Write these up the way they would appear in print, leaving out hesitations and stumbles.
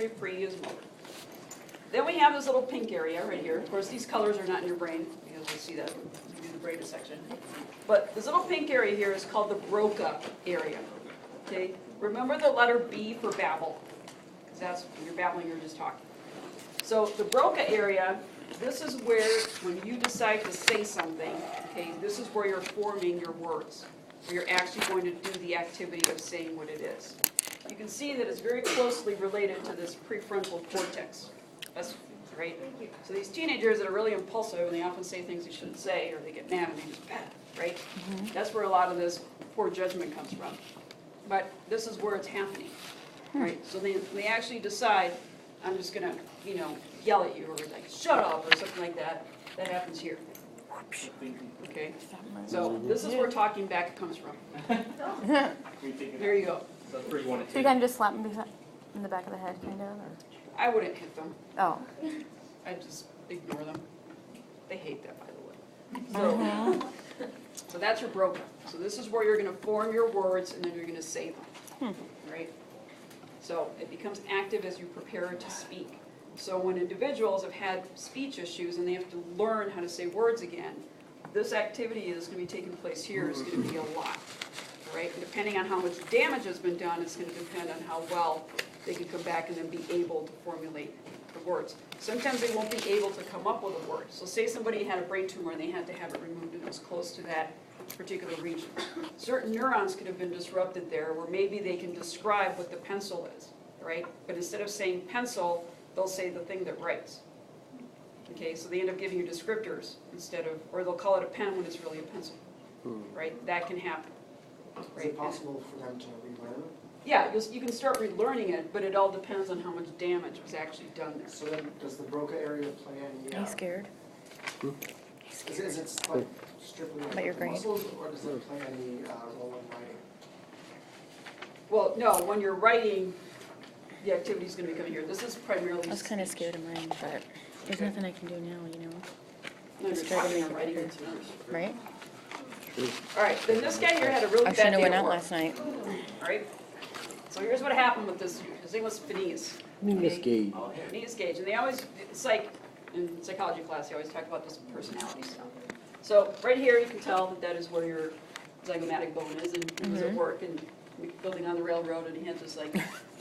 sensory pre is motor. Then we have this little pink area right here. Of course, these colors are not in your brain, because we'll see that when we do the brain dissection. But this little pink area here is called the Broca area. Okay? Remember the letter B for babble, because that's when you're babbling, you're just talking. So the Broca area, this is where, when you decide to say something, okay, this is where you're forming your words, where you're actually going to do the activity of saying what it is. You can see that it's very closely related to this prefrontal cortex. That's right. So these teenagers that are really impulsive and they often say things they shouldn't say, or they get mad and they just bad, right? That's where a lot of this poor judgment comes from. But this is where it's happening, right? So they actually decide, I'm just gonna, yell at you, or like shut up, or something like that. That happens here. Okay. So this is where talking back comes from. There you go. So that's where you want to So you kind of just slap them in the back of the head, kind of? Or? I wouldn't hit them. Oh. I'd just ignore them. They hate that, by the way. So that's your Broca. So this is where you're going to form your words and then you're going to say them. Right? So it becomes active as you prepare to speak. So when individuals have had speech issues and they have to learn how to say words again, this activity that's going to be taking place here is going to be a lot. Right? And depending on how much damage has been done, it's going to depend on how well they can come back and then be able to formulate the words. Sometimes they won't be able to come up with a word. So say somebody had a brain tumor and they had to have it removed and it was close to that particular region. Certain neurons could have been disrupted there where maybe they can describe what the pencil is, right? But instead of saying pencil, they'll say the thing that writes. Okay, so they end up giving you descriptors instead of, or they'll call it a pen when it's really a pencil, right? That can happen. Is it possible for them to relearn? Yeah, you can start relearning it, but it all depends on how much damage was actually done there. So then, does the Broca area play any? Are you scared? Is it like strictly About your the brain? muscles, or does it play any role in writing? Well, no, when you're writing, the activity's going to be coming here. This is primarily I was kind of speech. scared of mine, but there's nothing I can do now, No, you're Just try to talking make or it writing, better. it's another story. right? All right, then this guy here had a really I bad shouldn't have day went at out work. last night. All right? So here's what happened with this. His name was Phineas. Miss Gage. Phineas Gage. And they always, in psychology class, they always talk about this personality stuff. So right here, you can tell that that is where your zygomatic bone is, and he was at work and building on the railroad, and he had this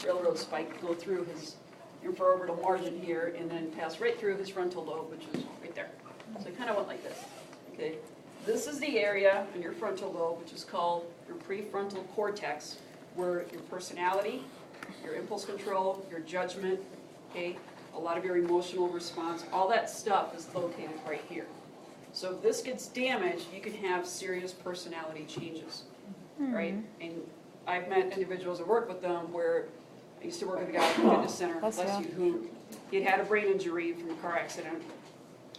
railroad spike go through his infraorbital margin here, and then pass right through his frontal lobe, which is right there. So it kind of went like this. Okay. This is the area in your frontal lobe, which is called your prefrontal cortex, where your personality, your impulse control, your judgment, okay, a lot of your emotional response, all that stuff is located right here. So if this gets damaged, you can have serious personality changes, right? And I've met individuals that work with them where I used to work with a guy at the fitness center, bless you, who he had a brain injury from a car accident,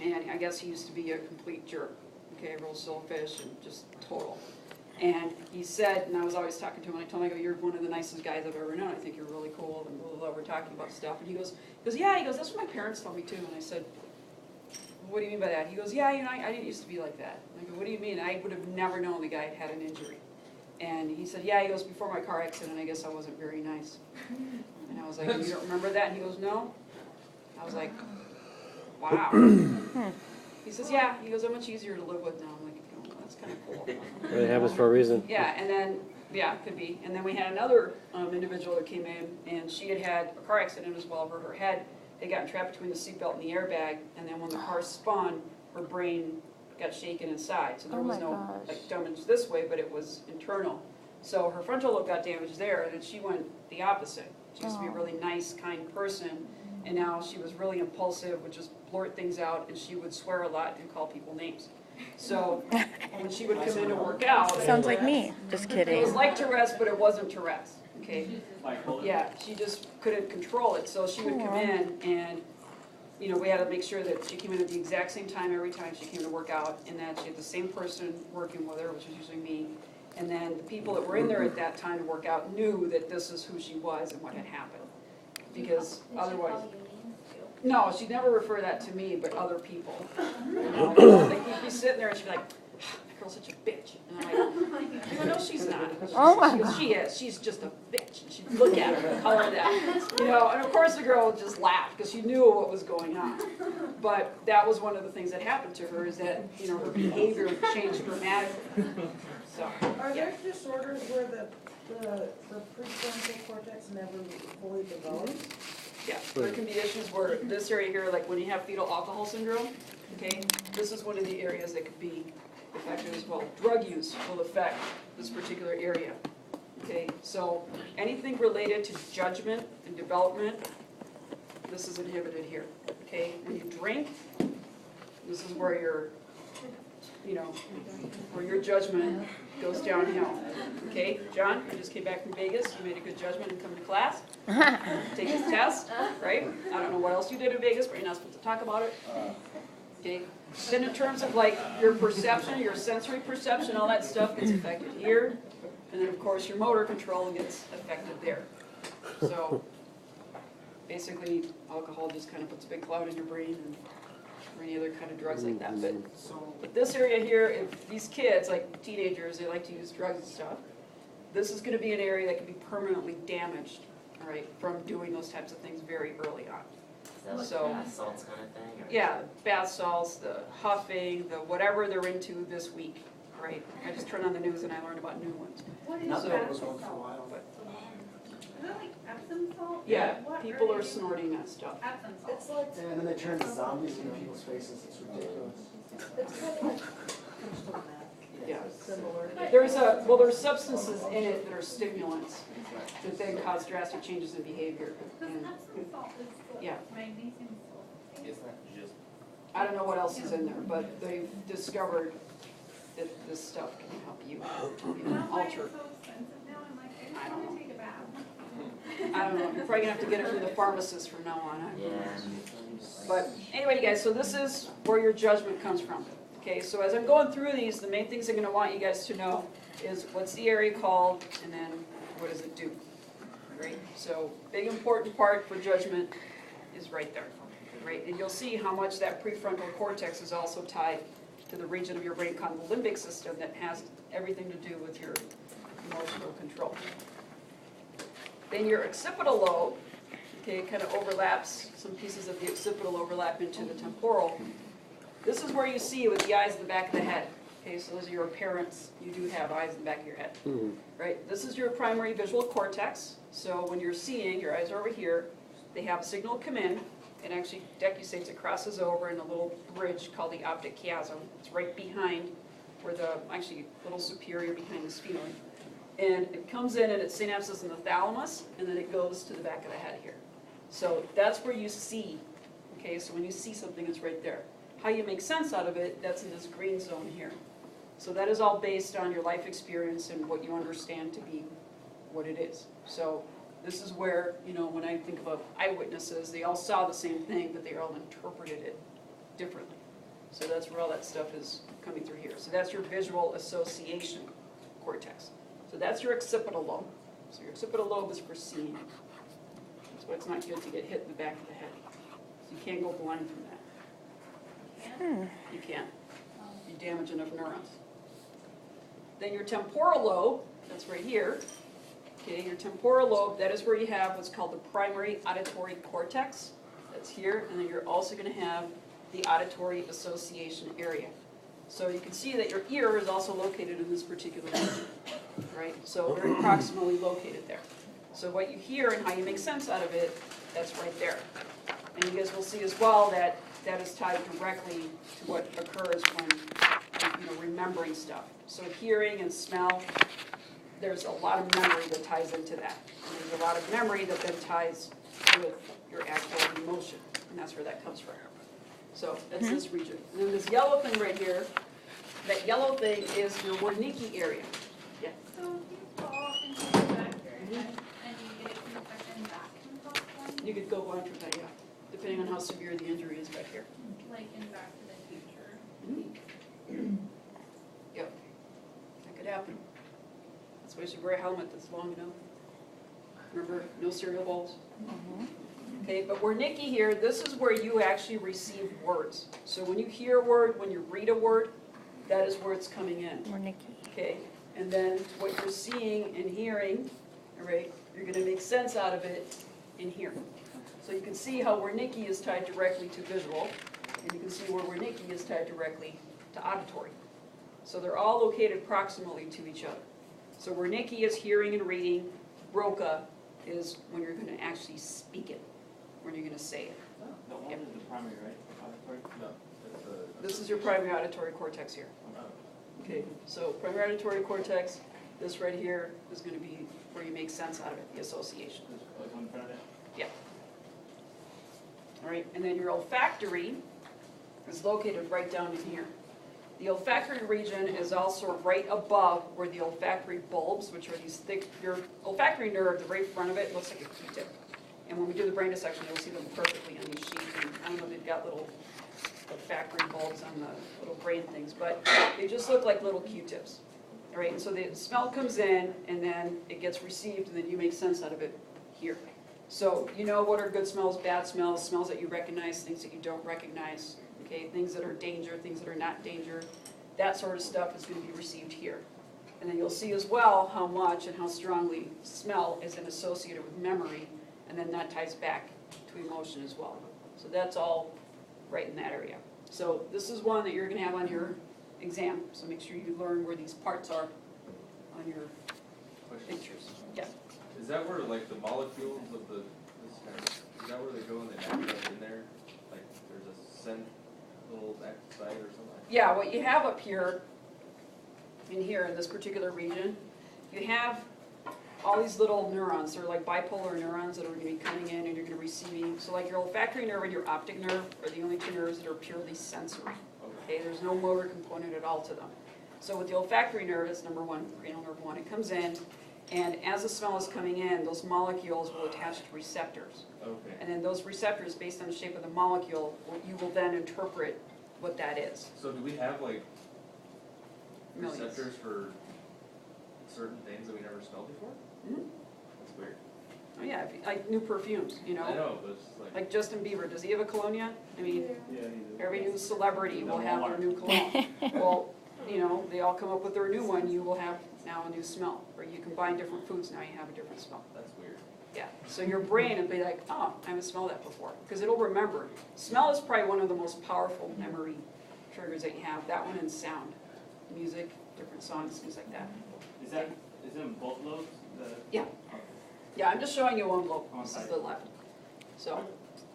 and I guess he used to be a complete jerk, okay, real selfish and just total. And he said, and I was always talking to him, and I told him, I go, you're one of the nicest guys I've ever known. I think you're really cool, and blah, blah, blah. We're talking about stuff. And he goes, yeah, he goes, that's what my parents told me too. And I said, what do you mean by that? He goes, yeah, I didn't used to be like that. And I go, what do you mean? I would have never known the guy had an injury. And he said, yeah, he goes, before my car accident, I guess I wasn't very nice. And I was like, you don't remember that? And he goes, no. I was like, wow. He says, yeah. He goes, I'm much easier to live with now. I'm like, oh, that's kind of cool. It happens for a reason. Yeah, and then, yeah, could be. And then we had another individual that came in, and she had had a car accident as well, where her head had gotten trapped between the seatbelt and the airbag, and then when the car spun, her brain got shaken inside. So there was no damage this way, but it was internal. So her frontal lobe got damaged there, and then she went the opposite. She used to be a really nice, kind person, and now she was really impulsive, would just blurt things out, and she would swear a lot and call people names. So when she would come in to work out, Sounds like me. Just it was kidding. like Tourette's, but it wasn't Tourette's. Okay. Yeah, she just couldn't control it. So she would come in, and we had to make sure that she came in at the exact same time every time she came to work out, and that she had the same person working with her, which was usually me. And then the people that were in there at that time to work out knew that this is who she was and what had happened, because otherwise. No, she'd never refer that to me, but other people. Like, you'd be sitting there and she'd be like, girl's such a bitch. And I'm like, no, she's not. Oh my She goes, she is. She's just a bitch. And she'd look at her and call her that. You know, and of course the girl would just laugh because she knew what was going on. But that was one of the things that happened to her is that, you know, her behavior changed dramatically. So, Are yeah. there disorders where the prefrontal cortex never fully develops? Yeah, there can be issues where this area here, like when you have fetal alcohol syndrome, okay, this is one of the areas that could be affected as well. Drug use will affect this particular area, okay? So anything related to judgment and development, this is inhibited here, okay? When you drink, this is where your, you know, where your judgment goes downhill, okay? John, you just came back from Vegas, you made a good judgment and come to class, take this test, right? I don't know what else you did in Vegas, but you're not supposed to talk about it, okay? Then in terms of like your perception, your sensory perception, all that stuff gets affected here, and then of course your motor control gets affected there. So basically, alcohol just kind of puts a big cloud in your brain and or any other kind of drugs like that. But this area here, if these kids, like teenagers, they like to use drugs and stuff, this is going to be an area that can be permanently damaged, all right, from doing those types of things very early on. Is that like So- bath salts kind of thing? Or? Yeah, bath salts, the huffing, the whatever they're into this week, right? I just turned on the news and I learned about new ones. What Not is that So- it bath was one for a salt? while, but Is it like Epsom salt? Yeah, What people are they using? snorting that stuff. Epsom salt. It's like, and then they turn to zombies in people's faces. It's ridiculous. it's kind of like crystal meth. Yeah. Similar. There's substances in it that are stimulants that then cause drastic changes in behavior. Because And Epsom salt is the Yeah. magnesium sulfate. It's not just. I don't know what else is in there, but they've discovered that this stuff can help you, That's why it's alter. so expensive now. I'm like, I I don't just want know. to take a bath. I don't know, you're probably gonna have to get it from the pharmacist from now on. Yeah. But anyway, you guys, so this is where your judgment comes from. Okay, so as I'm going through these, the main things I'm gonna want you guys to know is what's the area called, and then what does it do? Right, so big important part for judgment is right there, right? And you'll see how much that prefrontal cortex is also tied to the region of your brain called the limbic system that has everything to do with your emotional control. Then your occipital lobe, okay, kind of overlaps, some pieces of the occipital overlap into the temporal. This is where you see with the eyes in the back of the head. Okay, so those are your parents, you do have eyes in the back of your head, right? This is your primary visual cortex. So when you're seeing, your eyes are over here, they have a signal come in, and actually decussates, it crosses over in a little bridge called the optic chiasm. It's right behind where the, actually, little superior behind the sphenoid. And it comes in and it synapses in the thalamus, and then it goes to the back of the head here. So that's where you see, okay, so when you see something, it's right there. How you make sense out of it, that's in this green zone here. So that is all based on your life experience and what you understand to be what it is. So this is where, you know, when I think about eyewitnesses, they all saw the same thing, but they all interpreted it differently. So that's where all that stuff is coming through here. So that's your visual association cortex. So that's your occipital lobe. So your occipital lobe is for seeing. That's why it's not good to get hit in the back of the head. So you can't go blind from that. You can't. You damage enough neurons. Then your temporal lobe, that's right here. Okay, your temporal lobe, that is where you have what's called the primary auditory cortex. That's here, and then you're also going to have the auditory association area. So you can see that your ear is also located in this particular region, right? So very proximally located there. So what you hear and how you make sense out of it, that's right there. And you guys will see as well that that is tied directly to what occurs when, you know, remembering stuff. So hearing and smell, there's a lot of memory that ties into that. And there's a lot of memory that then ties with your actual emotion, and that's where that comes from. So that's this region. And then this yellow thing right here, that yellow thing is your Wernicke area. Yeah. So if you fall into the back of your head and you get infection back can cause one, You could go blind from that, yeah, depending on how severe the injury is back here. like in Back to the Future. Yep, that could happen. That's why you should wear a helmet that's long enough. Remember, no cereal bowls. Okay, but Wernicke here, this is where you actually receive words. So when you hear a word, when you read a word, that is where it's coming in. More Nikki. Okay, and then what you're seeing and hearing, all right, you're gonna make sense out of it in here. So you can see how Wernicke is tied directly to visual, and you can see where Wernicke is tied directly to auditory. So they're all located proximally to each other. So Wernicke is hearing and reading, Broca is when you're gonna actually speak it, when you're gonna say it. The one is the primary, right? Auditory? No, that's the. This is your primary auditory cortex here. Okay, so primary auditory cortex, this right here is gonna be where you make sense out of it, the association. Like on front of it? Yeah. All right, and then your olfactory is located right down in here. The olfactory region is also right above where the olfactory bulbs, which are these thick, your olfactory nerve, the very front of it looks like a Q-tip. And when we do the brain dissection, you'll see them perfectly on these sheets. And I don't know, they've got little olfactory bulbs on the little brain things, but they just look like little Q-tips. All right, and so the smell comes in, and then it gets received, and then you make sense out of it here. So you know what are good smells, bad smells, smells that you recognize, things that you don't recognize, okay, things that are danger, things that are not danger. That sort of stuff is going to be received here. And then you'll see as well how much and how strongly smell is then associated with memory, and then that ties back to emotion as well. So that's all right in that area. So this is one that you're going to have on your exam, so make sure you learn where these parts are on your Question. pictures. Yeah. Is that where like the molecules of the, this kind of, is that where they go and they act up in there? Like there's a scent, little active site or something? Yeah, what you have up here, in here, in this particular region, you have all these little neurons. They're like bipolar neurons that are going to be coming in and you're going to be receiving. So like your olfactory nerve and your optic nerve are the only two nerves that are purely sensory. Okay, there's no motor component at all to them. So with the olfactory nerve, it's number one, cranial nerve one. It comes in, and as the smell is coming in, those molecules will attach to receptors. Okay. And then those receptors, based on the shape of the molecule, you will then interpret what that is. So do we have like Millions. receptors for certain things that we never smelled before? Mhm. That's weird. Oh yeah, like new perfumes, you know? I know, but it's Like Justin Bieber, does he have a cologne yet? I mean, Yeah, he's a- every new celebrity will have their new cologne. Well, you know, they all come up with their new one, you will have now a new smell. Or you combine different foods, now you have a different smell. that's weird. Yeah, so your brain will be like, oh, I haven't smelled that before, because it'll remember. Smell is probably one of the most powerful memory triggers that you have, that one and sound. Music, different songs, things like that. Is it in both lobes? Yeah. Yeah, I'm just showing you one lobe, this is the left. So,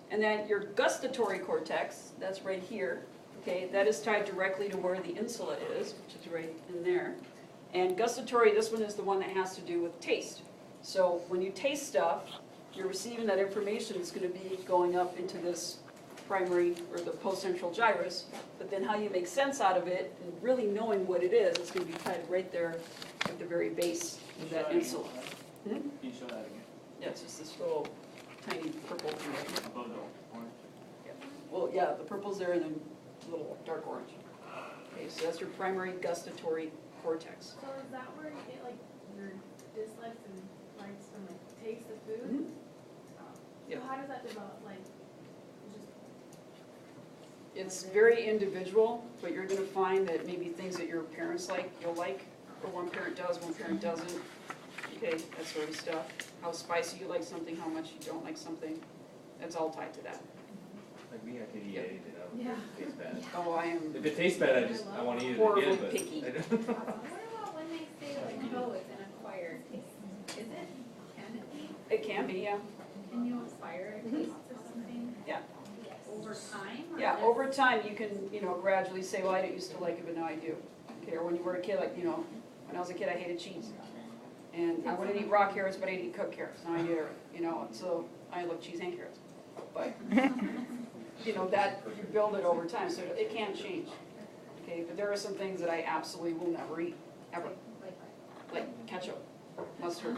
and then your gustatory cortex, that's right here, okay, that is tied directly to where the insula is, which is right in there. And gustatory, this one is the one that has to do with taste. So when you taste stuff, you're receiving that information that's going to be going up into this primary or the postcentral gyrus, but then how you make sense out of it and really knowing what it is, it's going to be tied right there at the very base of that insula. Hmm? Can you show that again? Yeah, it's just this little tiny purple thing right here. Above the orange? Well, yeah, the purple's there and then a little dark orange. Okay, so that's your primary gustatory cortex. So is that where you get like your dislikes and likes from like taste of food? Mhm. So Yeah. how does that develop? Like, just It's very individual, but you're gonna find that maybe things that your parents like, you'll like, or one parent does, one parent doesn't. Okay, that sort of stuff. How spicy you like something, how much you don't like something. That's all tied to that. Like me, I could eat anything, Yeah. it tastes bad. Oh, I am If it tastes bad, I want to eat it horribly again, but. picky. what about when they say like, oh, it's an acquired taste? Is it? Can it be? It can be, yeah. Can you acquire a taste to something? Yeah. Over time? Or Yeah, just- over time, you can, gradually say, well, I didn't used to like it, but now I do. Okay, or when you were a kid, like, when I was a kid, I hated cheese. And I wouldn't eat raw carrots, but I'd eat cooked carrots. Now I do it, so I love cheese and carrots. But, that, you build it over time, so it can change. Okay, but there are some things that I absolutely will never eat, ever. Like ketchup, mustard,